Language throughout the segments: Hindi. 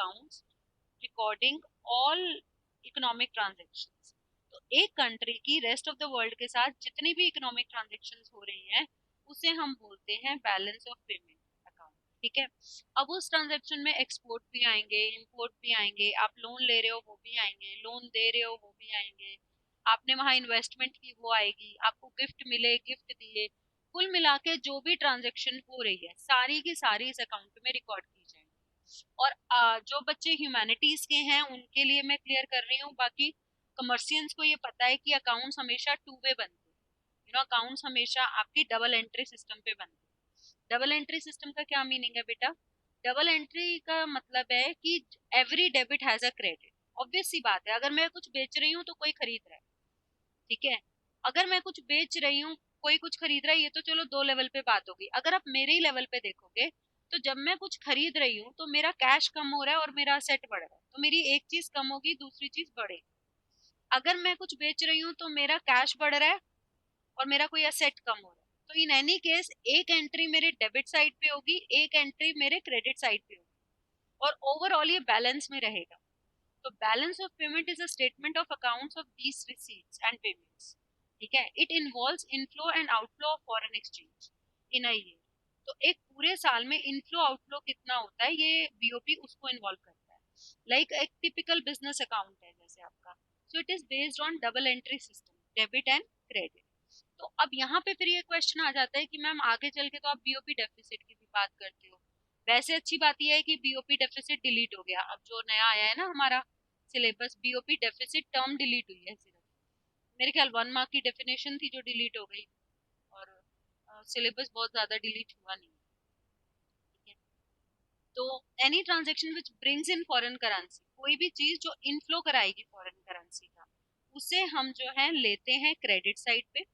accounts recording all economic transactions. तो एक कंट्री की रेस्ट ऑफ द वर्ल्ड के साथ जितनी भी इकोनॉमिक ट्रांजेक्शन्स हो रही हैं उसे हम बोलते हैं बैलेंस ऑफ पेमेंट अकाउंट। ठीक है, अब उस ट्रांजेक्शन में एक्सपोर्ट भी आएंगे, इंपोर्ट भी आएंगे, आप लोन ले रहे हो वो भी आएंगे, लोन दे रहे हो वो भी आएंगे, आपने वहां इन्वेस्टमेंट की वो आएगी, आपको गिफ्ट मिले गिफ्ट दिए, कुल मिला के जो भी ट्रांजेक्शन हो रही है सारी की सारी इस अकाउंट में रिकॉर्ड की जाएंगी। और जो बच्चे ह्यूमैनिटीज के हैं उनके लिए मैं क्लियर कर रही हूँ, बाकी कमर्शियंस को ये पता है कि अकाउंट्स हमेशा टू वे बनते हैं। अकाउंट्स हमेशा आपकी डबल एंट्री सिस्टम पे बनते हैं। डबल एंट्री सिस्टम का क्या मीनिंग है बेटा? डबल एंट्री का मतलब है कि every debit has a credit. Obvious सी बात है, अगर मैं कुछ बेच रही हूँ तो कोई खरीद रहा है, ठीक है, अगर मैं कुछ बेच रही हूँ कोई कुछ खरीद रहा है, ये तो चलो दो लेवल पे बात होगी। अगर आप मेरे ही लेवल पे देखोगे तो जब मैं कुछ खरीद रही हूँ तो मेरा कैश कम हो रहा है और मेरा असेट बढ़ रहा है, तो मेरी एक चीज कम होगी दूसरी चीज बढ़ेगी। अगर मैं कुछ बेच रही हूँ तो मेरा कैश बढ़ रहा है और मेरा कोई असेट कम हो रहा है, तो इन एनी केस एक एंट्री मेरे डेबिट साइड पे होगी, एक एंट्री मेरे क्रेडिट साइड पे होगी, और ओवरऑल ये बैलेंस में रहेगा। तो balance of payment is a statement of accounts of these receipts and payments. ठीक है, it involves inflow and outflow of foreign exchange in a year. तो एक पूरे साल में इनफ्लो आउटफ्लो कितना होता है ये बीओपी उसको इन्वॉल्व करता है। लाइक एक टिपिकल बिजनेस अकाउंट है जैसे आपका, so it is based on double entry system, debit and credit. तो अब यहाँ पे फिर ये क्वेश्चन आ जाता है कि मैम आगे चल के तो आप बीओपी डेफिसिट की भी बात करते हो। वैसे अच्छी बात यह है कि बीओपी डेफिसिट डिलीट हो गया, अब जो नया आया है ना हमारा syllabus, BOP deficit term delete हुई है सिर्फ। मेरे ख्याल 1 मार्क की डेफिनेशन थी जो डिलीट हो गई, और सिलेबस बहुत ज्यादा डिलीट हुआ नहीं। ठीक है, तो any transaction which brings in foreign currency, कोई भी चीज जो इनफ्लो कराएगी फॉरेन करेंसी का, उसे हम जो है लेते हैं क्रेडिट साइड पे।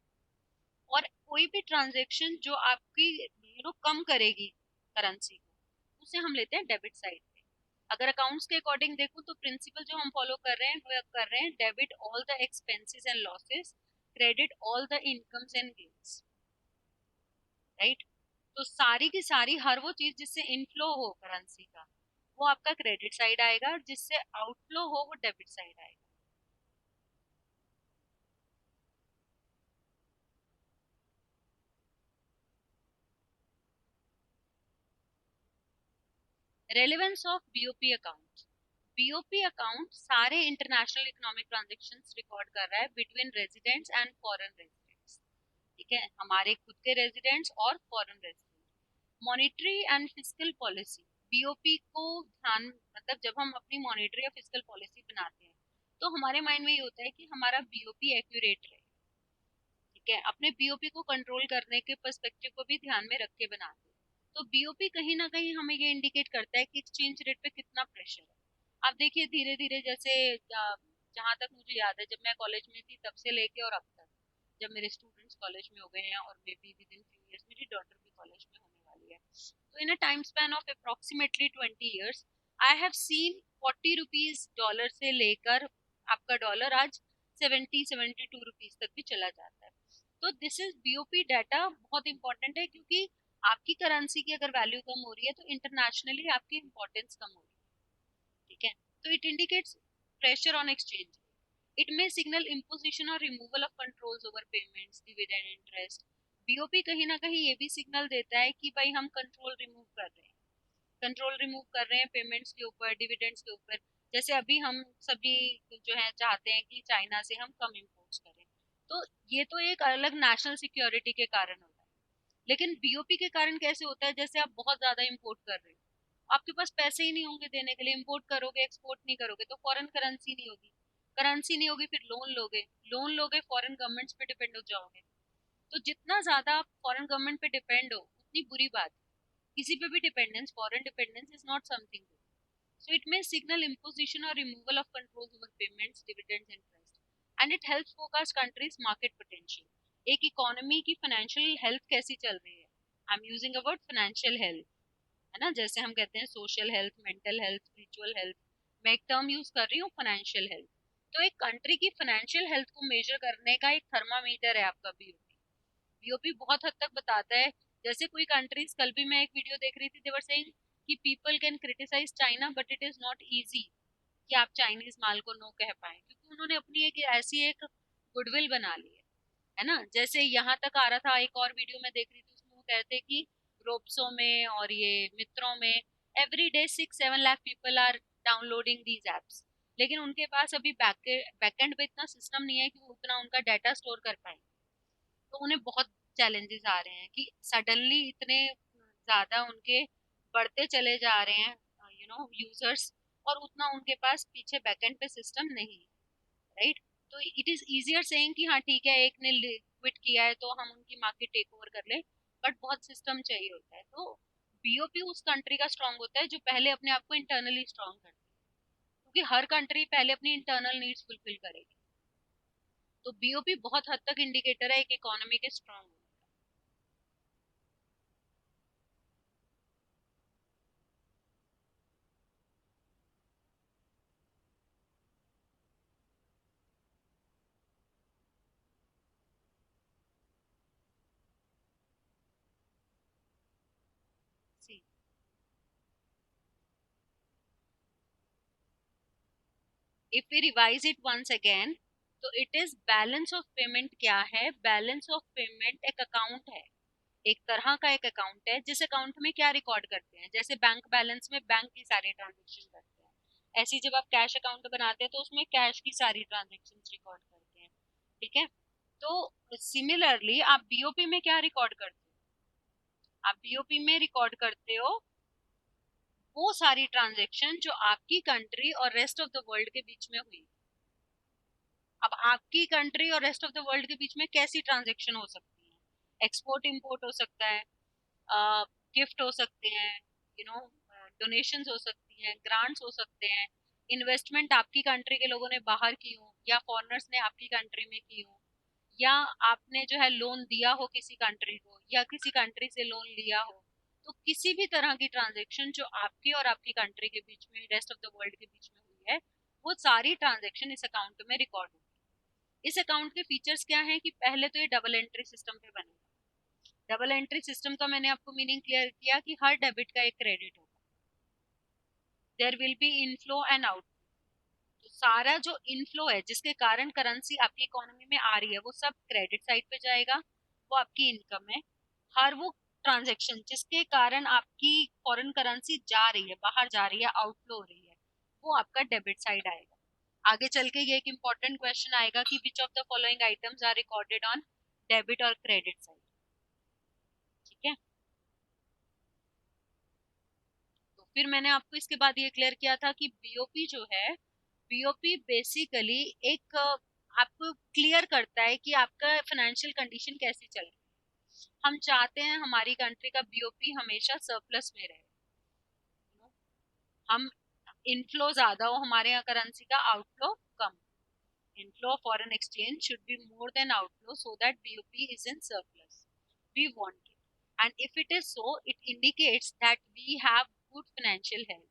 और कोई भी ट्रांजेक्शन जो आपकी कम करेगी करेंसी को, उसे हम लेते हैं डेबिट साइड पे। अगर अकाउंट्स के अकॉर्डिंग देखूं तो प्रिंसिपल जो हम फॉलो कर रहे हैं वो कर रहे हैं debit all the expenses and losses, credit all the incomes and gains. Right, तो सारी की सारी हर वो चीज जिससे इनफ्लो हो करेंसी का वो आपका क्रेडिट साइड आएगा, और जिससे आउटफ्लो हो वो डेबिट साइड आएगा। Relevance of BOP account. BOP account सारे इंटरनेशनल इकोनॉमिक ट्रांजेक्शन्स रिकॉर्ड कर रहा है between residents and foreign residents. ठीक है, हमारे खुद के रेजिडेंट्स और foreign residents. Monetary and fiscal policy, BOP को ध्यान, मतलब जब हम अपनी मॉनेटरी और फिस्कल पॉलिसी बनाते हैं तो हमारे माइंड में ये होता है कि हमारा बीओपी एक्यूरेट रहे। ठीक है, अपने बीओपी को कंट्रोल करने के पर्सपेक्टिव को भी ध्यान में रख के बनाते हैं। तो बीओपी कहीं ना कहीं हमें ये इंडिकेट करता है कि एक्सचेंज रेट पे कितना प्रेशर है। आप देखिए धीरे धीरे जैसे जहां तक मुझे याद है जब मैं कॉलेज में थी तब से लेके और अब तक, जब मेरे स्टूडेंट्स कॉलेज में हो गए हैं और maybe within few years मेरी डॉटर भी कॉलेज में होने वाली है, तो in a time span of approximately 20 years I have seen 40 rupees dollar से लेकर आपका डॉलर आज 70-72 रुपीज तक भी चला जाता है। तो दिस इज बीओपी डाटा बहुत इंपॉर्टेंट है, क्योंकि आपकी करेंसी की अगर वैल्यू कम हो रही है तो इंटरनेशनली आपकी इंपॉर्टेंस कम हो रही है। ठीक है, तो it indicates pressure on exchange. It may signal imposition और removal of controls over payments, dividend, interest. BOP कहीं ना कहीं ये भी सिग्नल देता है कि भाई हम कंट्रोल रिमूव कर रहे हैं, कंट्रोल रिमूव कर रहे हैं पेमेंट्स के ऊपर, डिविडेंड्स के ऊपर। जैसे अभी हम सभी जो है चाहते हैं कि चाइना से हम कम इम्पोर्ट्स करें, तो ये तो एक अलग नेशनल सिक्योरिटी के कारण होता है। लेकिन बीओपी के कारण कैसे होता है, जैसे आप बहुत ज्यादा इम्पोर्ट कर रहे हो, आपके पास पैसे ही नहीं होंगे देने के लिए, इम्पोर्ट करोगे एक्सपोर्ट नहीं करोगे तो फॉरेन करेंसी नहीं होगी, करेंसी नहीं होगी फिर लोन लोगे, लोन लोगे फॉरेन गवर्नमेंट्स पे डिपेंड हो जाओगे। तो जितना ज्यादा आप फॉरेन गवर्नमेंट पे डिपेंड हो उतनी बुरी बात है। किसी पे भी dependence, foreign dependence is not something good. So it may signal imposition or removal of controls over payments, dividends, and interest. And it helps forecast countries' market potential. एक इकोनॉमी की फाइनेंशियल हेल्थ कैसी चल रही है, I am using a word financial health, है ना, जैसे हम कहते हैं social health, mental health, spiritual health, मैं एक टर्म यूज कर रही हूँ फाइनेंशियल हेल्थ। तो एक कंट्री की फाइनेंशियल हेल्थ को मेजर करने का एक थर्मामीटर है आपका बीओपी। बीओपी बहुत हद तक बताता है। जैसे कोई कंट्रीज, कल भी मैं एक वीडियो देख रही थी, देवर सेइंग कि people can criticize China but it is not easy कि आप चाइनीज माल को नो कह पाए, क्योंकि उन्होंने अपनी एक ऐसी एक गुडविल बना ली है ना। जैसे यहाँ तक आ रहा था, एक और वीडियो में देख रही थी, उसमें वो कहते हैं कि रोप्सो में और ये मित्रों में every day 6-7 lakh people are downloading these apps, लेकिन उनके पास अभी बैकएंड पे इतना सिस्टम नहीं है कि वो उतना उनका डाटा स्टोर कर पाए। तो उन्हें बहुत चैलेंजेस आ रहे हैं कि सडनली इतने ज्यादा उनके बढ़ते चले जा रहे हैं यूजर्स, और उतना उनके पास पीछे बैकएंड पे सिस्टम नहीं है, राइट। तो इट इज इजियर सेइंग कि हाँ ठीक है, एक ने क्विट किया है तो हम उनकी मार्केट टेक ओवर कर ले, बट बहुत सिस्टम चाहिए होता है। तो बीओपी उस कंट्री का स्ट्रांग होता है जो पहले अपने आप को इंटरनली स्ट्रांग करती है, क्योंकि हर कंट्री पहले अपनी इंटरनल नीड्स फुलफिल करेगी। तो बीओपी बहुत हद तक इंडिकेटर है एक इकोनॉमी के स्ट्रांग होने का। See, if we revise it once again, तो it is balance of payment. क्या है बैलेंस ऑफ पेमेंट? एक अकाउंट है, एक तरह का एक अकाउंट है जिस अकाउंट में क्या रिकॉर्ड करते हैं, जैसे बैंक बैलेंस में बैंक की सारी ट्रांजेक्शन करते हैं, ऐसे ही जब आप कैश अकाउंट बनाते हैं तो उसमें कैश की सारी ट्रांजेक्शन रिकॉर्ड करते हैं, ठीक है। तो सिमिलरली आप बीओपी में क्या रिकॉर्ड करते हो? आप बीओपी में रिकॉर्ड करते हो वो सारी ट्रांजेक्शन जो आपकी कंट्री और रेस्ट ऑफ द वर्ल्ड के बीच में हुई। अब आपकी कंट्री और रेस्ट ऑफ द वर्ल्ड के बीच में कैसी ट्रांजेक्शन हो सकती है? एक्सपोर्ट इंपोर्ट हो सकता है, गिफ्ट हो सकते हैं, डोनेशंस हो सकती हैं, ग्रांट्स हो सकते हैं, इन्वेस्टमेंट आपकी कंट्री के लोगों ने बाहर की हो या फॉरेनर्स ने आपकी कंट्री में की हो, या आपने जो है लोन दिया हो किसी कंट्री को या किसी कंट्री से लोन लिया हो। तो किसी भी तरह की ट्रांजेक्शन जो आपकी और आपकी कंट्री के बीच में, रेस्ट ऑफ द वर्ल्ड के बीच में हुई है, वो सारी ट्रांजेक्शन इस अकाउंट में रिकॉर्ड होगी। इस अकाउंट के फीचर्स क्या हैं कि पहले तो ये डबल एंट्री सिस्टम पे बनेगा। डबल एंट्री सिस्टम का मैंने आपको मीनिंग क्लियर किया कि हर डेबिट का एक क्रेडिट होगा। There will be inflow and out. तो सारा जो इनफ्लो है जिसके कारण करेंसी आपकी इकोनॉमी में आ रही है वो सब क्रेडिट साइड पे जाएगा, वो आपकी इनकम है। हर वो ट्रांजैक्शन जिसके कारण आपकी फॉरेन करेंसी जा रही है, बाहर जा रही है, आउटफ्लो हो रही है, वो आपका डेबिट साइड आएगा। आगे चल के ये एक इंपॉर्टेंट क्वेश्चन आएगा कि which of the following items are recorded on debit और क्रेडिट साइड, ठीक है। तो फिर मैंने आपको इसके बाद ये क्लियर किया था कि बीओपी जो है, बीओपी बेसिकली एक आपको क्लियर करता है कि आपका फाइनेंशियल कंडीशन कैसी चल रही है। हम चाहते हैं हमारी कंट्री का बीओपी हमेशा सरप्लस में रहे, हम इनफ्लो ज्यादा हो हमारे यहाँ करेंसी का, outflow come. Inflow foreign exchange should be more than outflow so that BOP is in surplus, we want it, and if it is so it indicates that we have good financial health.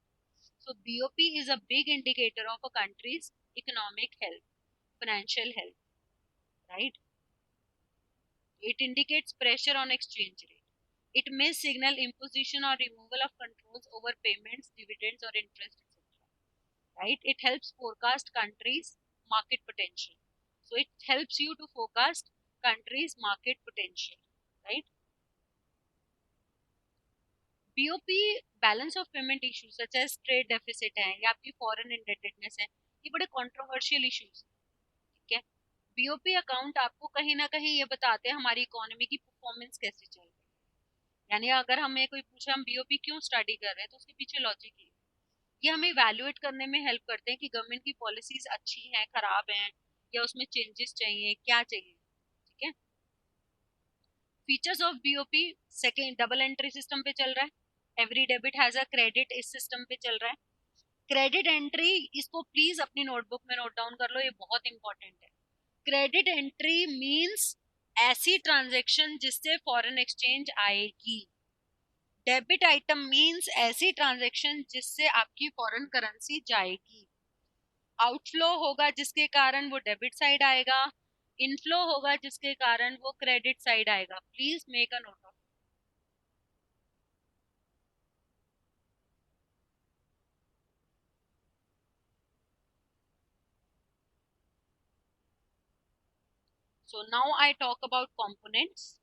So BOP is a big indicator of a country's economic health, financial health, right? It indicates pressure on exchange rate. It may signal imposition or removal of controls over payments, dividends, or interest, etc. Right? It helps forecast countries' market potential. So it helps you to forecast countries' market potential, right? BOP balance of payment issues such as trade deficit है या आपकी फॉरेन इंडेटेडनेस है, ये बड़े कंट्रोवर्शियल इश्यूज, ठीक है। बीओपी अकाउंट आपको कहीं ना कहीं ये बताते हैं हमारी इकोनॉमी की परफॉर्मेंस कैसे चल रही है। यानी अगर हमें कोई पूछे हम बीओपी क्यों स्टडी कर रहे हैं तो उसके पीछे लॉजिक है, ये हमें इवैल्यूएट करने में हेल्प करते हैं कि गवर्नमेंट की पॉलिसीज अच्छी हैं, खराब हैं, या उसमें चेंजेस चाहिए, क्या चाहिए, ठीक है। Features of BOP, second double entry system पे चल रहा है, every debit has a credit इस सिस्टम पे चल रहा है। क्रेडिट एंट्री, इसको प्लीज अपनी नोटबुक में नोट डाउन कर लो, ये बहुत इंपॉर्टेंट है। क्रेडिट एंट्री मींस ऐसी ट्रांजैक्शन जिससे फॉरेन एक्सचेंज आएगी। डेबिट आइटम मींस ऐसी ट्रांजैक्शन जिससे आपकी फॉरेन करेंसी जाएगी। आउटफ्लो होगा जिसके कारण वो डेबिट साइड आएगा, इनफ्लो होगा जिसके कारण वो क्रेडिट साइड आएगा। Please make a note of. So now I talk about components.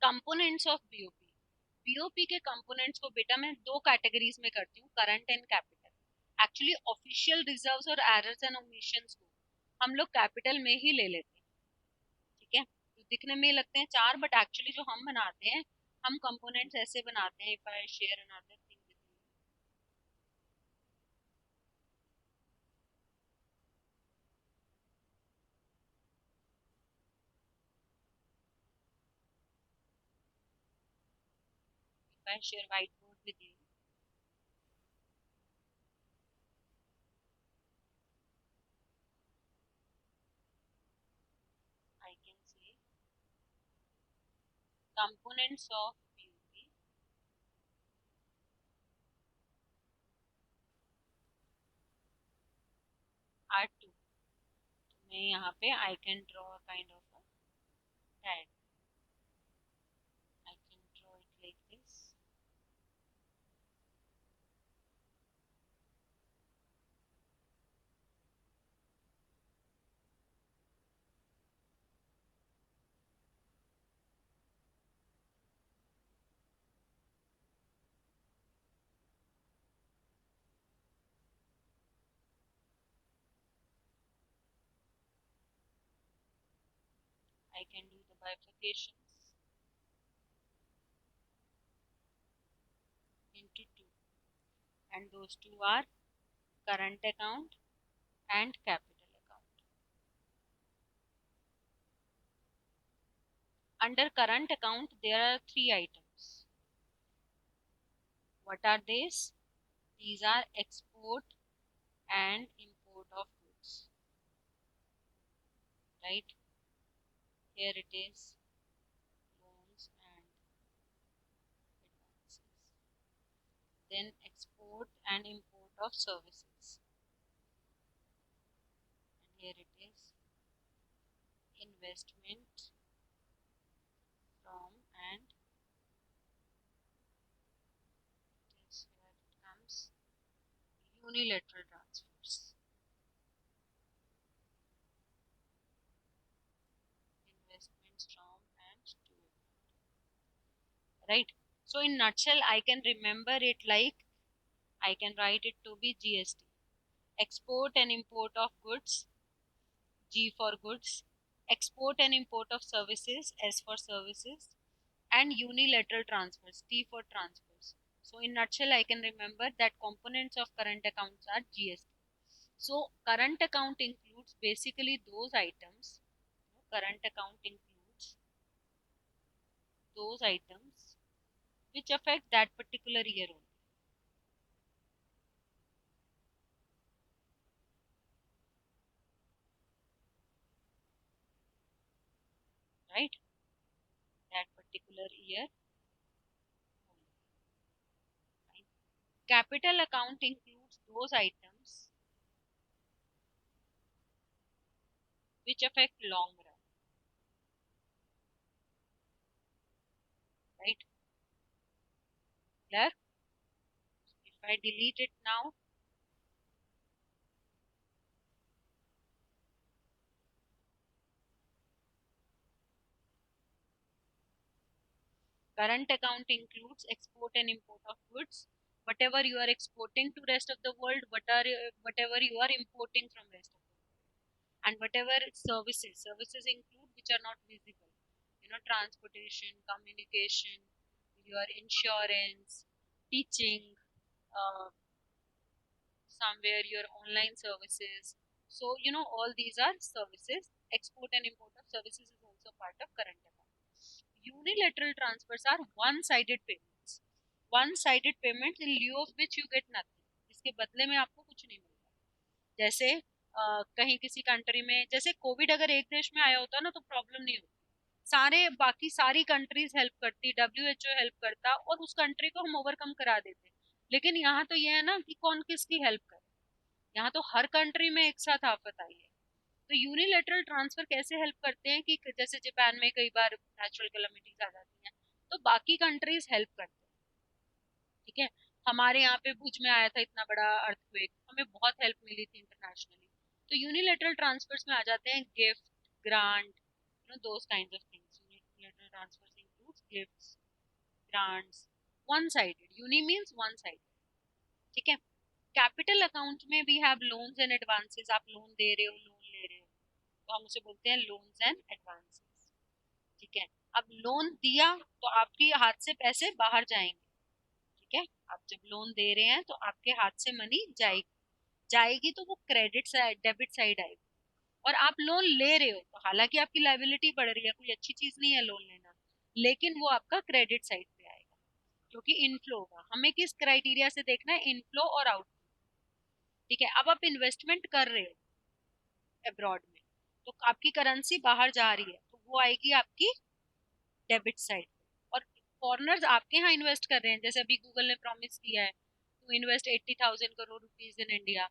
Components of BOP. BOP के कंपोनेंट्स को बेटा मैं दो कैटेगरीज में करती हूँ, current and capital. Actually official reserves और एरर्स एंड ओमिशंस को हम लोग कैपिटल में ही ले लेते हैं, ठीक है। तो दिखने में लगते हैं चार, बट एक्चुअली जो हम बनाते हैं, हम कंपोनेंट्स ऐसे बनाते हैं। If I share another thing with you, if I share whiteboard with you, I can say components of BOP are two. मैं यहाँ पे I can draw kind of a diagram. I can draw it like this. I can do the bifurcations into two, and those two are current account and capital account. Under current account, there are three items. What are these? These are export and import of goods. Right? Here it is loans and advances. Then export and import of services. And here it is investment from, and this here it comes unilateral transfers. Investments from and to, right? So in nutshell, I can remember it like, I can write it to be GST, export and import of goods, G for goods, export and import of services, S for services, and unilateral transfers, T for transfers. So in nutshell, I can remember that components of current accounts are GST. So current account includes basically those items. Current account includes those items which affect that particular year only, right? That particular year only. Right? Capital account includes those items which affect long run, right? Clear? If I delete it now, current account includes export and import of goods. Whatever you are exporting to rest of the world, whatever you are importing from rest of the world, and whatever services include which are not visible. Transportation, communication, your insurance, teaching, uh, somewhere your online services. So all these are services. Export and import of services is also part of current account. Unilateral transfers are one-sided payments. One-sided payments in lieu of which you get nothing. इसके बदले में आपको कुछ नहीं मिलता। जैसे कहीं किसी कंट्री में, जैसे कोविड अगर एक देश में आया होता ना तो प्रॉब्लम नहीं होती, सारे बाकी सारी कंट्रीज हेल्प करती, WHO हेल्प करता और उस कंट्री को हम ओवरकम करा देते। लेकिन यहाँ तो ये है ना कि कौन किसकी हेल्प करे, यहाँ तो हर कंट्री में एक साथ आफत आई है। तो यूनिलेटरल ट्रांसफर कैसे हेल्प करते हैं कि जैसे जापान में कई बार नेचुरल कैलामिटीज आ जाती हैं, तो बाकी कंट्रीज हेल्प करते हैं। ठीक है, हमारे यहाँ पे भुज में आया था इतना बड़ा अर्थक्वेक, हमें बहुत हेल्प मिली थी इंटरनेशनली। तो यूनिलेटरल ट्रांसफर्स में आ जाते हैं gift, grant, those kind of things. Unilateral transfers includes gifts, grants, one sided, uni means one sided. ठीक है, कैपिटल अकाउंट में भी हैव लोन्स एंड एडवांसेस, आप लोन दे रहे हो, लोन ले रहे हो, तो हम उसे बोलते हैं लोन्स एंड एडवांसेस। ठीक है, अब लोन दिया तो आपके हाथ से पैसे बाहर जाएंगे। ठीक है, आप जब लोन दे रहे हैं तो आपके हाथ से मनी जाएगी, जाएगी तो वो क्रेडिट साइड, डेबिट साइड आएगी। और आप लोन ले रहे हो तो हालांकि आपकी लाइबिलिटी बढ़ रही है, कोई अच्छी चीज नहीं है लोन लेना, लेकिन वो आपका क्रेडिट साइड पे आएगा क्योंकि इनफ्लो होगा। हमें किस क्राइटेरिया से देखना है, इनफ्लो और आउटफ्लो। ठीक है, अब आप इन्वेस्टमेंट कर रहे हो अब्रॉड में, तो आपकी करेंसी बाहर जा रही है तो वो आएगी आपकी डेबिट साइड। और फॉरेनर्स आपके यहाँ इन्वेस्ट कर रहे हैं, जैसे अभी गूगल ने प्रॉमिस किया है to invest 80,000 crore rupees in India,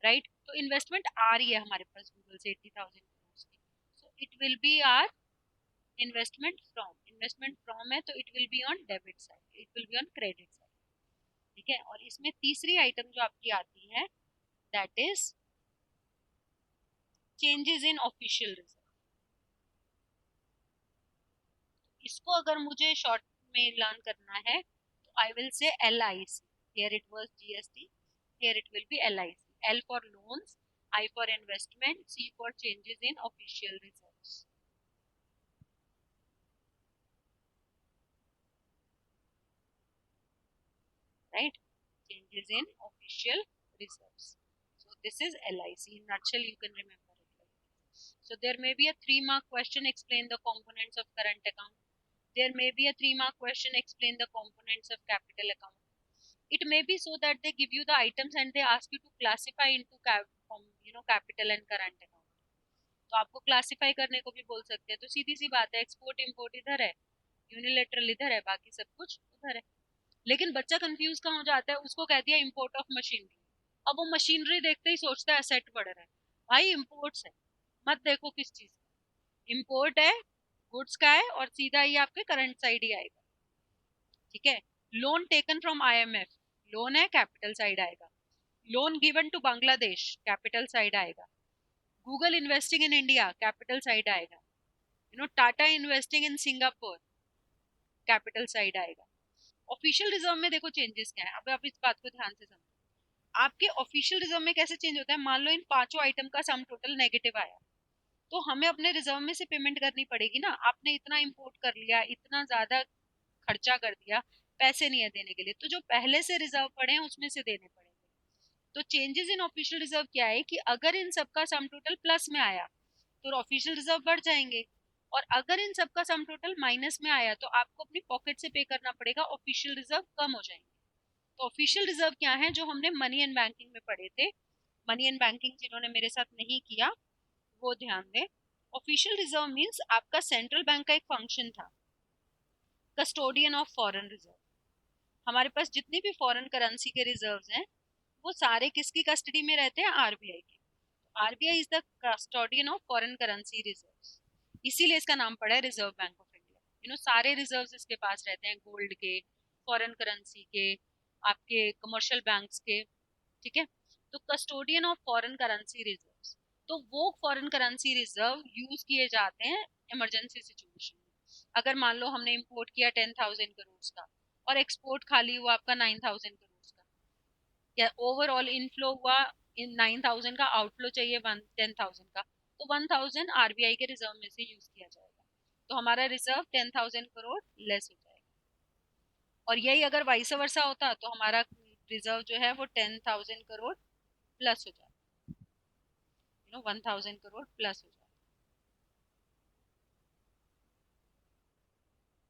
right? तो इन्वेस्टमेंट आ रही है हमारे पास गूगल से 80,000 करोड़ की, so it will be our investment from है, तो it will be on debit side, it will be on credit side. ठीक है, और इसमें तीसरी आइटम जो आपकी आती है that is changes in official reserve. इसको अगर मुझे शॉर्ट में लर्न करना है तो I will say LIC, here it was GST, here it will be LIC, L for loans, I for investment, C for changes in official reserves, right? Changes in official reserves, so this is LIC in nutshell, you can remember it like this. So there may be a 3-mark question, explain the components of current account. There may be a 3-mark question, explain the components of capital account. It may be so that they give you the items and they ask you to classify into capital and current account. तो आपको क्लासिफाई करने को भी बोल सकते हैं, तो सीधी सी बात है, एक्सपोर्ट इंपोर्ट इधर है, यूनिलेटरल इधर है, बाकी सब कुछ उधर है। लेकिन बच्चा कंफ्यूज कहाँ हो जाता है, उसको कह दिया इंपोर्ट ऑफ मशीनरी, अब वो मशीनरी देखते ही सोचता है असेट बढ़ रहा है। भाई इंपोर्ट्स है, मत देखो किस चीज का इंपोर्ट है, गुड्स का है, और सीधा ही आपके करंट साइड ही आएगा। ठीक है, loan taken from IMF, loan है, कैपिटल साइड आएगा। Loan given to Bangladesh, capital side आएगा। Google investing in India, capital side आएगा। Tata investing in Singapore, capital side आएगा। ऑफिशियल रिजर्व में देखो चेंजेस क्या है, अब आप इस बात को ध्यान से समझो। आपके ऑफिशियल रिजर्व में कैसे चेंज होता है, मान लो इन पांचों आइटम का सम टोटल नेगेटिव आया, तो हमें अपने रिजर्व में से पेमेंट करनी पड़ेगी ना। आपने इतना इंपोर्ट कर लिया, इतना ज्यादा खर्चा कर दिया, पैसे नहीं है देने के लिए, तो जो पहले से रिजर्व पड़े हैं उसमें से देने पड़ेंगे। तो चेंजेस इन ऑफिशियल रिजर्व क्या है कि अगर इन सबका सम टोटल प्लस में आया तो ऑफिशियल रिजर्व बढ़ जाएंगे, और अगर इन सबका सम टोटल माइनस में आया तो आपको अपनी पॉकेट से पे करना पड़ेगा, ऑफिशियल रिजर्व कम हो जाएंगे। तो ऑफिशियल रिजर्व क्या है, जो हमने मनी एंड बैंकिंग में पढ़े थे, मनी एंड बैंकिंग जिन्होंने मेरे साथ नहीं किया वो ध्यान दें। ऑफिशियल रिजर्व मींस आपका सेंट्रल बैंक का एक फंक्शन था, कस्टोडियन ऑफ फॉरेन रिजर्व। हमारे पास जितनी भी फॉरेन करेंसी के रिजर्व्स हैं वो सारे किसकी कस्टडी में रहते हैं, RBI के। RBI is the custodian of foreign currency reserves, इसीलिए इसका नाम पड़ा है रिजर्व बैंक ऑफ इंडिया। सारे रिजर्व्स इसके पास रहते हैं, गोल्ड के, फॉरेन करेंसी के, आपके कमर्शियल बैंक्स के। ठीक है, तो custodian of foreign currency reserves, तो वो फॉरेन करेंसी रिजर्व यूज किए जाते हैं इमरजेंसी सिचुएशन में। अगर मान लो हमने इंपोर्ट किया 10,000 करोड़ का और एक्सपोर्ट खाली हुआ आपका 9,000 करोड़ का, या ओवरऑल इनफ्लो हुआ इन 9,000 का, आउटफ्लो चाहिए 10,000 का, तो 1,000 RBI के रिजर्व में से यूज किया जाएगा, तो हमारा रिजर्व 10,000 करोड़ लेस हो जाएगा। और यही अगर वाइस वर्सा होता तो हमारा रिजर्व जो है वो 10,000 करोड़ प्लस हो जाता, 1,000 करोड़ प्लस हो जाता।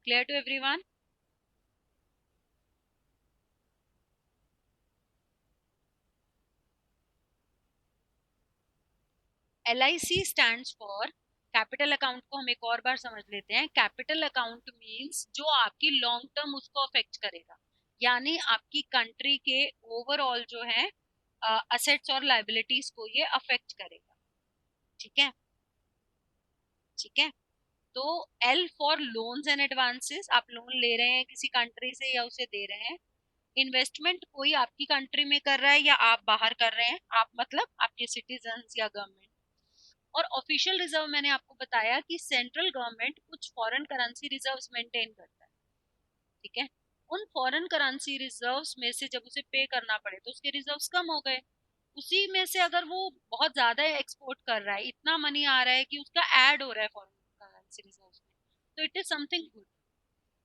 Clear to everyone? LIC stands for, capital account को हम एक और बार समझ लेते हैं। कैपिटल अकाउंट मींस जो आपकी लॉन्ग टर्म उसको अफेक्ट करेगा, यानी आपकी कंट्री के ओवरऑल जो है असेट्स और लाइबिलिटीज को ये अफेक्ट करेगा। ठीक है, ठीक है, तो L for loans and advances, आप लोन ले रहे हैं किसी कंट्री से या उसे दे रहे हैं। इन्वेस्टमेंट कोई आपकी कंट्री में कर रहा है या आप बाहर कर रहे हैं, आप मतलब आपके सिटीजन्स या गवर्नमेंट। और ऑफिशियल रिजर्व मैंने आपको बताया कि सेंट्रल गवर्नमेंट कुछ फॉरेन करेंसी रिजर्व्स मेंटेन करता है, ठीक है। उन फॉरेन करेंसी रिजर्व्स में से जब उसे पे करना पड़े तो उसके रिजर्व्स कम हो गए। उसी में से अगर वो बहुत ज्यादा एक्सपोर्ट कर रहा है, इतना मनी आ रहा है कि उसका ऐड हो रहा है फॉरेन करेंसी रिजर्व्स में, तो इट इज समथिंग गुड।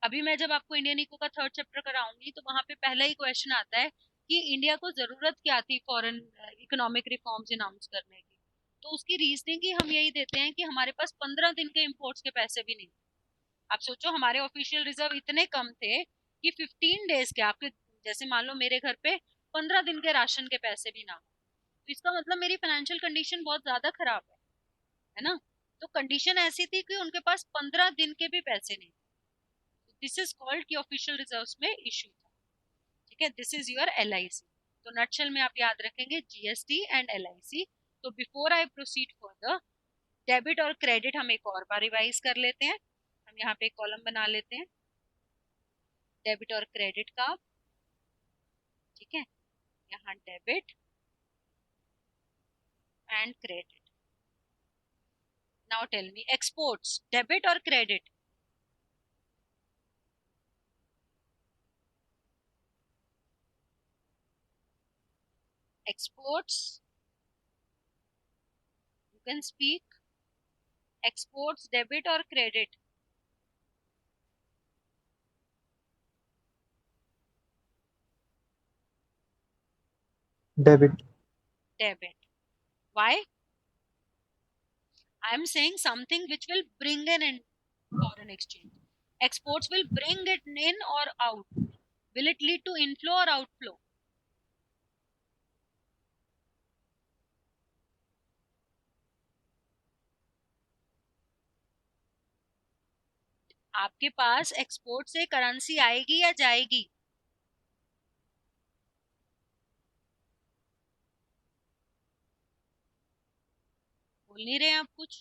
अभी मैं जब आपको इंडियन इको का थर्ड चैप्टर कराऊंगी तो वहां पे पहला ही क्वेश्चन आता है कि इंडिया को जरूरत क्या थी फॉरेन इकोनॉमिक रिफॉर्म्स अनाउंस करने की। तो उसकी रीजनिंग ही हम यही देते हैं कि हमारे पास 15 दिन के इम्पोर्ट्स के पैसे भी नहीं। आप सोचो हमारे ऑफिशियल रिजर्व इतने कम थे कि 15 डेज के आपके, जैसे मान लो मेरे घर पे 15 दिन के राशन के पैसे भी ना हो, तो इसका मतलब मेरी फाइनेंशियल कंडीशन बहुत ज्यादा खराब है ना। तो कंडीशन ऐसी थी कि उनके पास 15 दिन के भी पैसे नहीं। दिस इज कॉल्ड कि ऑफिशियल रिजर्व्स में इशू था, ठीक है। This is your LIC। तो नटशल में आप याद रखेंगे GST एंड LIC। तो before I proceed further, debit और क्रेडिट हम एक और बार रिवाइज कर लेते हैं। हम यहाँ पे एक कॉलम बना लेते हैं डेबिट और क्रेडिट का, ठीक है। यहाँ debit and credit. Now tell me exports, debit और credit. Exports, you can speak. Exports debit और credit. Debit. Debit. Why? I am saying something which will bring in foreign exchange. Exports will bring it in or out. Will it lead to inflow or outflow? आपके पास एक्सपोर्ट से करेंसी आएगी या जाएगी? बोल नहीं रहे आप कुछ।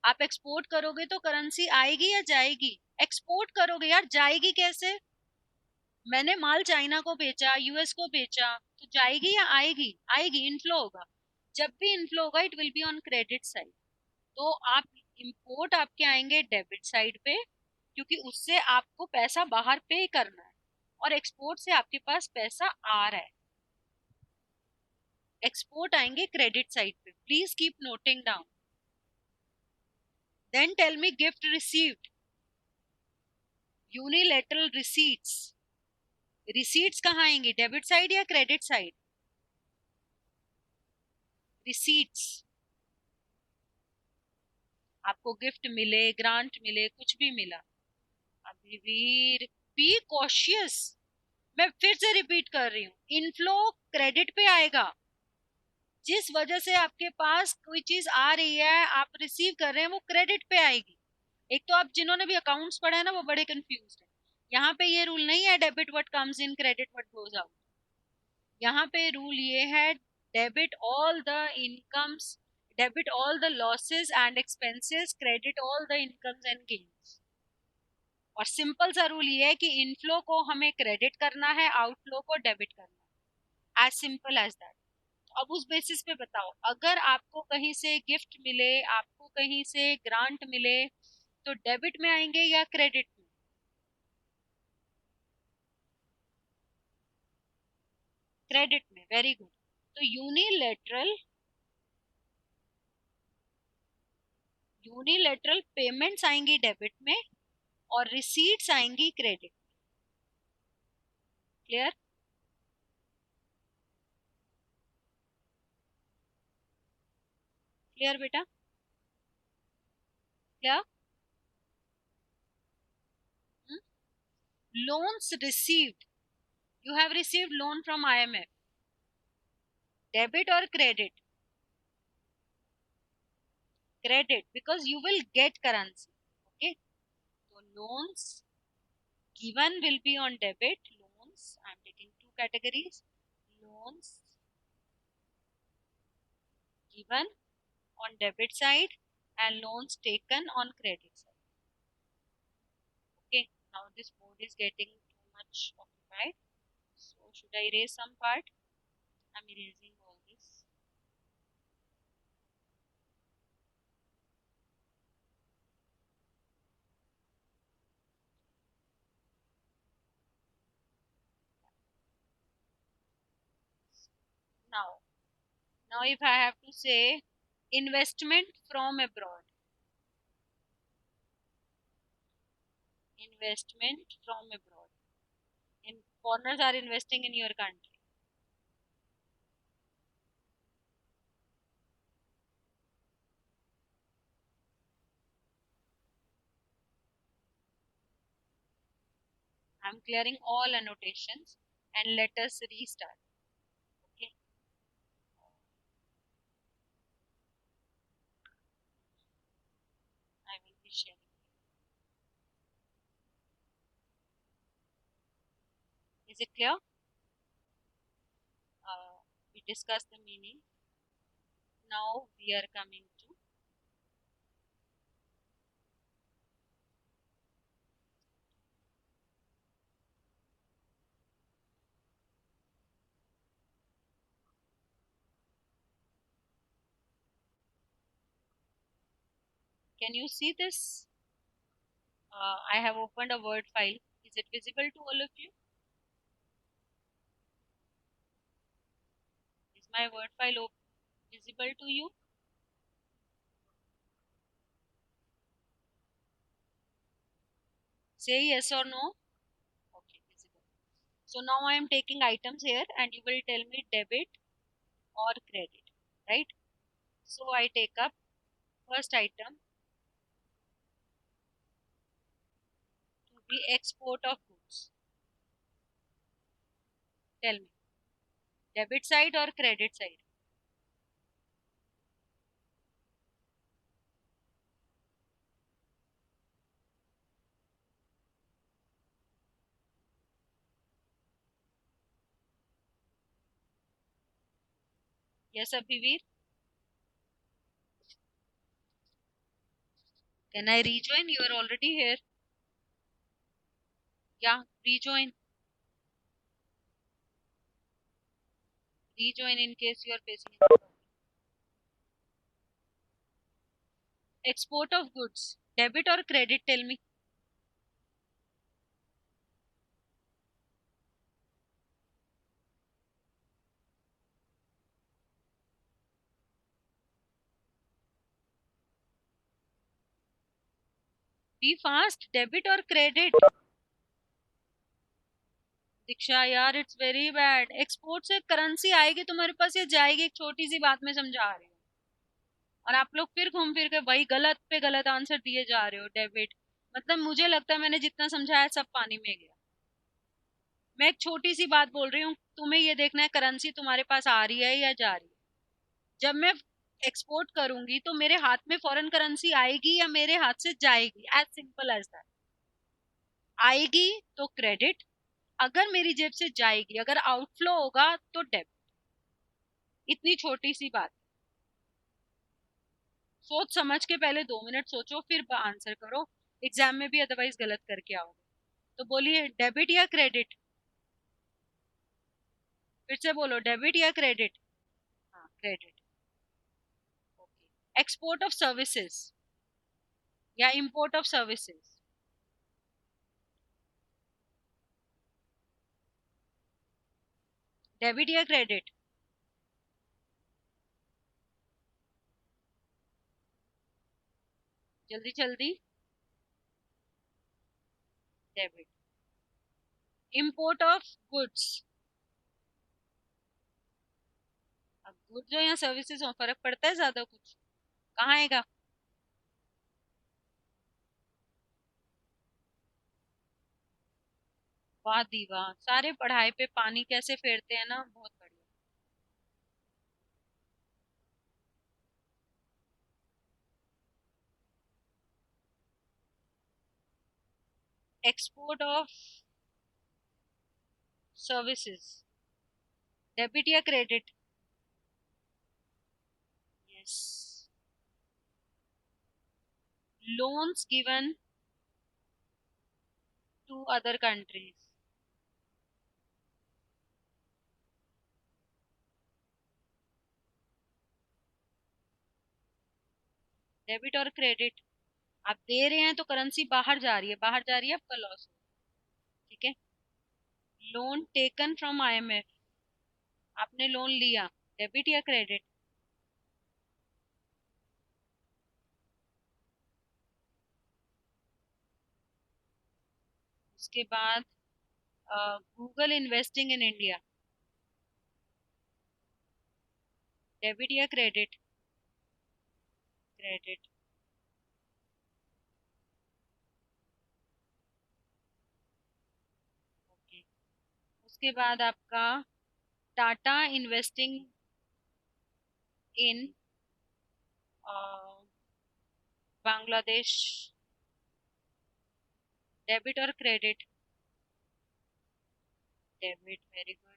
आप एक्सपोर्ट करोगे तो करेंसी आएगी या जाएगी? एक्सपोर्ट करोगे यार, जाएगी कैसे? मैंने माल चाइना को बेचा, US को बेचा, तो जाएगी या आएगी? आएगी, इनफ्लो होगा। जब भी इनफ्लो होगा it will be on credit side. तो आप इंपोर्ट आपके आएंगे डेबिट साइड पे, क्योंकि उससे आपको पैसा बाहर पे करना है, और एक्सपोर्ट से आपके पास पैसा आ रहा है। एक्सपोर्ट आएंगे क्रेडिट साइड पे, please keep noting down. Then tell me gift received, unilateral receipts. Receipts कहाँ आएंगी, डेबिट साइड या क्रेडिट साइड? रिसीट्स। आपको गिफ्ट मिले, ग्रांट मिले, कुछ भी मिला, अभी वीर, बी कॉशियस। मैं फिर से रिपीट कर रही हूँ, इनफ्लो क्रेडिट पे आएगा। जिस वजह से आपके पास कोई चीज आ रही है, आप रिसीव कर रहे हैं, वो क्रेडिट पे आएगी। एक तो आप जिन्होंने भी अकाउंट्स पढ़ा है ना, वो बड़े कंफ्यूज है। यहाँ पे ये रूल नहीं है debit what comes in, credit what goes out. यहाँ पे रूल ये है, debit all the incomes, debit all the losses and expenses, credit all the incomes and gains. और सिंपल सा रूल ये है कि इनफ्लो को हमें क्रेडिट करना है, आउटफ्लो को डेबिट करना है, एज सिंपल एज दैट। अब उस बेसिस पे बताओ, अगर आपको कहीं से गिफ्ट मिले, आपको कहीं से ग्रांट मिले, तो डेबिट में आएंगे या क्रेडिट में? क्रेडिट में, वेरी गुड। तो यूनिलेटरल पेमेंट्स आएंगी डेबिट में, और रिसीट्स आएंगी क्रेडिट। क्लियर? क्लियर बेटा? क्या? Loans received, you have received loan from IMF, debit और credit? Credit, because you will get currency. Okay, तो loans given will be on debit. Loans, I'm taking two categories. Loans given on debit side and loans taken on credit side. Okay, now this board is getting too much occupied. So should I erase some part? I'm erasing all this. Now, now if I have to say investment from abroad, investment from abroad. In foreigners are investing in your country. I'm clearing all annotations and let us restart. Okay, I will be sharing. Is it clear? We discussed the meaning. Now we are coming to, can you see this? I have opened a Word file. Is it visible to all of you? Is my Word file visible to you? Say yes or no. Okay, visible. So now I am taking items here and you will tell me debit or credit, right? So I take up first item to be export of goods. Tell me, debit side or credit side? Yes, Abhivir. Can I rejoin? You are already here. Yeah, rejoin. Rejoin in case you are facing any problem. Export of goods. Debit or credit? Tell me. Be fast. Debit or credit? दीक्षा यार इट्स वेरी बैड एक्सपोर्ट से करेंसी आएगी तुम्हारे पास या जाएगी एक छोटी सी बात में समझा रही हूँ और आप लोग फिर घूम फिर के वही गलत पे गलत आंसर दिए जा रहे हो डेबिट मतलब मुझे लगता है मैंने जितना समझाया सब पानी में गया मैं एक छोटी सी बात बोल रही हूँ तुम्हें ये देखना है करेंसी तुम्हारे पास आ रही है या जा रही है जब मैं एक्सपोर्ट करूंगी तो मेरे हाथ में फॉरेन करेंसी आएगी या मेरे हाथ से जाएगी एज सिंपल एज दैट आएगी तो क्रेडिट अगर मेरी जेब से जाएगी अगर आउटफ्लो होगा तो डेबिट इतनी छोटी सी बात सोच समझ के पहले 2 मिनट सोचो फिर आंसर करो एग्जाम में भी अदरवाइज गलत करके आओगे तो बोलिए डेबिट या क्रेडिट फिर से बोलो डेबिट या क्रेडिट हाँ credit okay export of services या इंपोर्ट ऑफ सर्विसेज डेबिट या क्रेडिट जल्दी जल्दी डेबिट इंपोर्ट ऑफ गुड्स अब गुड्स हो या सर्विसेज हो फर्क पड़ता है ज्यादा कुछ कहाँ आएगा वाह दीवा सारे पढ़ाई पे पानी कैसे फेरते हैं ना बहुत बढ़िया एक्सपोर्ट ऑफ सर्विसेज डेबिट या credit yes loans given to other countries. Debit और क्रेडिट, आप दे रहे हैं तो करेंसी बाहर जा रही है, बाहर जा रही है, आपका लॉस हो, ठीक है। लोन टेकन फ्रॉम आईएमएफ, आपने लोन लिया, डेबिट या क्रेडिट? उसके बाद Google investing in India, debit या क्रेडिट? क्रेडिट। ओके। उसके बाद आपका Tata investing in Bangladesh, debit और credit? Debit, very good.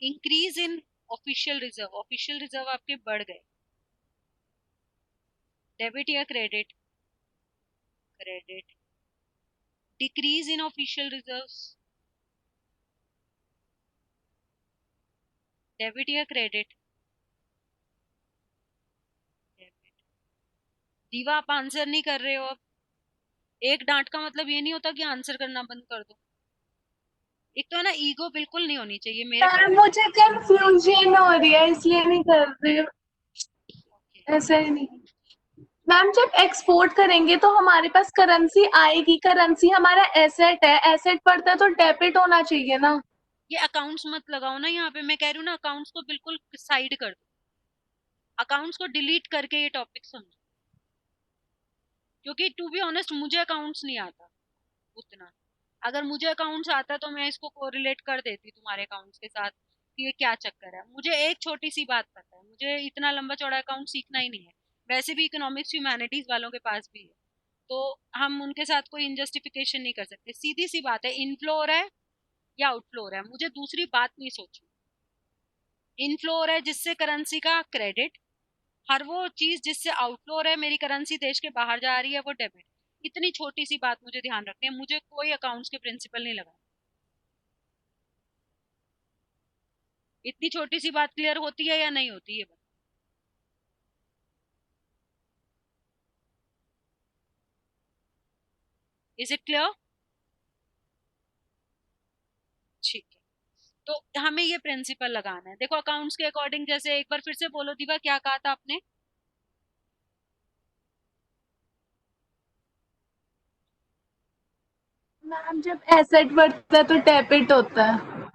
Increase in official reserve आपके बढ़ गए, डेबिट या credit? Credit. Decrease in official reserves, debit या क्रेडिट? डेबिट। दीवा, आप आंसर नहीं कर रहे हो अब। एक डांट का मतलब ये नहीं होता कि आंसर करना बंद कर दो। एक तो है ना, ईगो बिल्कुल नहीं होनी चाहिए मेरे को। मैम मुझे कंफ्यूजन हो रही है इसलिए नहीं कर रही हूँ। ओके। ऐसा ही नहीं मैम, जब एक्सपोर्ट करेंगे तो हमारे पास करेंसी आएगी, करेंसी हमारा एसेट है, एसेट पड़ता है तो डेबिट होना चाहिए ना। ये अकाउंट्स मत लगाओ ना यहाँ पे, मैं कह रही हूँ ना, अकाउंट्स को बिल्कुल साइड कर दो, अकाउंट्स को डिलीट करके ये टॉपिक समझो। क्योंकि टू बी ऑनेस्ट मुझे अकाउंट्स नहीं आता उतना। अगर मुझे अकाउंट्स आता तो मैं इसको कोरिलेट कर देती तुम्हारे अकाउंट्स के साथ कि ये क्या चक्कर है। मुझे एक छोटी सी बात पता है, मुझे इतना लंबा चौड़ा अकाउंट सीखना ही नहीं है। वैसे भी इकोनॉमिक्स ह्यूमैनिटीज वालों के पास भी है, तो हम उनके साथ कोई इनजस्टिफिकेशन नहीं कर सकते। सीधी सी बात है, इनफ्लो हो रहा है या आउटफ्लो हो रहा है, मुझे दूसरी बात नहीं सोचनी। इनफ्लो हो रहा है जिससे करेंसी का क्रेडिट, हर वो चीज जिससे आउटफ्लो हो रहा है, मेरी करेंसी देश के बाहर जा रही है, वो डेबिट। इतनी छोटी सी बात मुझे ध्यान रखनी है, मुझे कोई अकाउंट्स के प्रिंसिपल नहीं लगा। इतनी छोटी सी बात क्लियर होती है या नहीं होती है? Is it clear? ठीक है। तो हमें ये प्रिंसिपल लगाना है, देखो अकाउंट्स के अकॉर्डिंग। जैसे एक बार फिर से बोलो दीवा, क्या कहा था आपने? मैम जब एसेट बढ़ता है तो डेबिट होता है।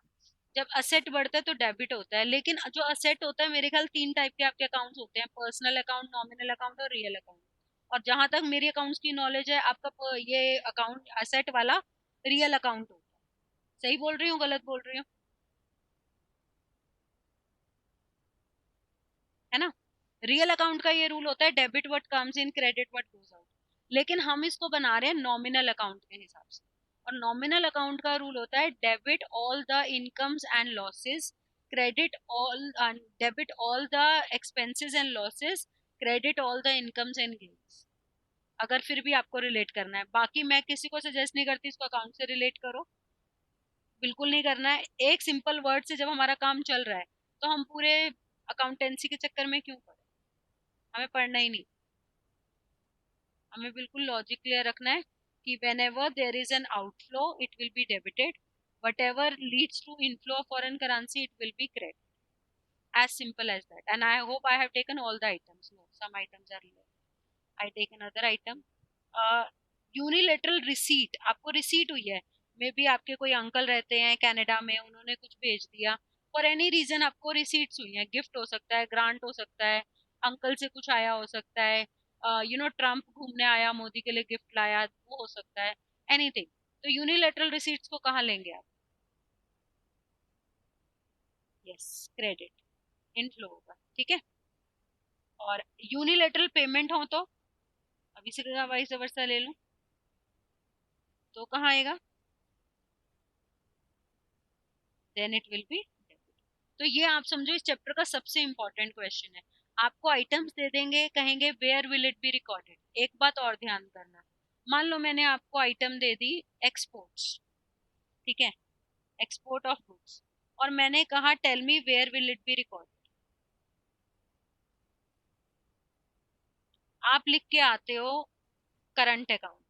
जब असेट बढ़ता है तो डेबिट होता है, लेकिन जो असेट होता है, मेरे ख्याल तीन टाइप के आपके अकाउंट्स होते हैं: पर्सनल अकाउंट, नॉमिनल अकाउंट और रियल अकाउंट। और जहां तक मेरी अकाउंट्स की नॉलेज है, आपका ये अकाउंट असेट वाला रियल अकाउंट होता है। सही बोल रही हूँ, गलत बोल रही हूँ? है ना? रियल अकाउंट का ये रूल होता है, debit what comes in, credit what goes out. लेकिन हम इसको बना रहे हैं नॉमिनल अकाउंट के हिसाब से। और नॉमिनल अकाउंट का रूल होता है, debit all the incomes and losses, credit all, debit all the expenses and losses, credit all the incomes and gains. अगर फिर भी आपको रिलेट करना है, बाकी मैं किसी को सजेस्ट नहीं करती इसको अकाउंट से रिलेट करो, बिल्कुल नहीं करना है। एक सिंपल वर्ड से जब हमारा काम चल रहा है, तो हम पूरे अकाउंटेंसी के चक्कर में क्यों पड़े? हमें पढ़ना ही नहीं। हमें बिल्कुल लॉजिक क्लियर रखना है कि whenever there is an outflow it will be debited, whatever leads to inflow of foreign currency it will be credited, as simple as that. And I hope I have taken all the items. No, some items are left, I take another item. Unilateral receipt, आपको रिसीट हुई है, मे बी आपके कोई अंकल रहते हैं कनाडा में, उन्होंने कुछ भेज दिया, फॉर एनी रीजन आपको रिसीट्स हुई हैं। गिफ्ट हो सकता है, ग्रांट हो सकता है, अंकल से कुछ आया हो सकता है, ट्रम्प घूमने आया, मोदी के लिए गिफ्ट लाया, वो हो सकता है, एनीथिंग। तो यूनिलेटरल रिसीट्स को कहाँ लेंगे आप? यस, क्रेडिट, इनफ्लो होगा, ठीक है। और यूनिलेटरल पेमेंट हो तो, अभी से वाइस वर्सा ले लूं, तो कहाँ आएगा? Then it will be debit. तो ये आप समझो इस चैप्टर का सबसे इंपॉर्टेंट क्वेश्चन है। आपको आइटम्स दे देंगे, कहेंगे where will it be recorded. एक बात और ध्यान करना, मान लो मैंने आपको आइटम दे दी एक्सपोर्ट्स, ठीक है, एक्सपोर्ट ऑफ गुड्स, और मैंने कहा tell me where will it be recorded. आप लिख के आते हो current account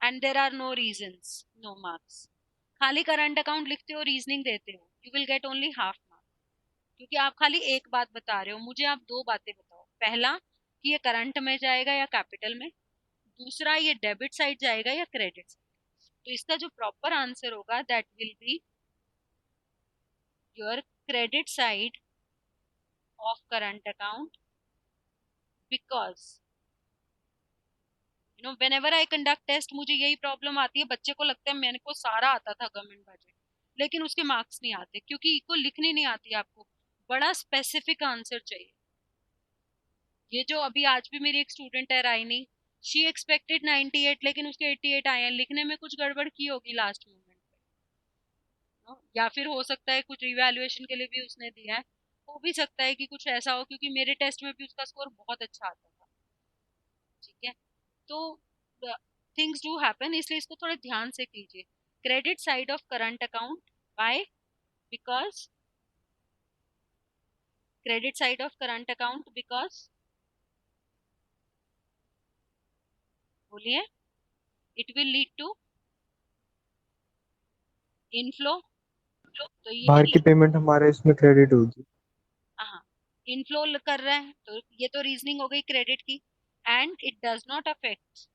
and there are no reasons, no marks. खाली करंट अकाउंट लिखते हो, रीजनिंग देते हो, you will get only half mark, क्योंकि आप खाली एक बात बता रहे हो। मुझे आप दो बातें बताओ, पहला कि ये करंट में जाएगा या कैपिटल में, दूसरा ये डेबिट साइड जाएगा या क्रेडिट साइड। तो इसका जो प्रॉपर आंसर होगा that will be your credit side of current account, because whenever I conduct test मुझे यही प्रॉब्लम आती है, बच्चे को लगता है मेरे को सारा आता था गवर्नमेंट बजट, लेकिन उसके मार्क्स नहीं आते क्योंकि इको लिखनी नहीं आती आपको, बड़ा स्पेसिफिक आंसर चाहिए। ये जो अभी आज भी मेरी एक स्टूडेंट है राइनी, शी एक्सपेक्टेड 98 लेकिन उसके 88 आए हैं, लिखने में कुछ गड़बड़ की होगी लास्ट मोमेंट पे, या फिर हो सकता है कुछ रिवैल्यूएशन के लिए भी उसने दिया है, हो भी सकता है कि कुछ ऐसा हो, क्योंकि मेरे टेस्ट में भी उसका स्कोर बहुत अच्छा आता था, ठीक है। तो थिंग्स डू हैपन, इसलिए इसको थोड़े ध्यान से कीजिए। Credit side of current account by, because credit side of current account because, बोलिए, it will lead to inflow. तो बाहर ये की पेमेंट हमारे इसमें क्रेडिट होगी। हाँ, इनफ्लो कर रहा है तो ये तो रीजनिंग हो गई क्रेडिट की, and it does not affect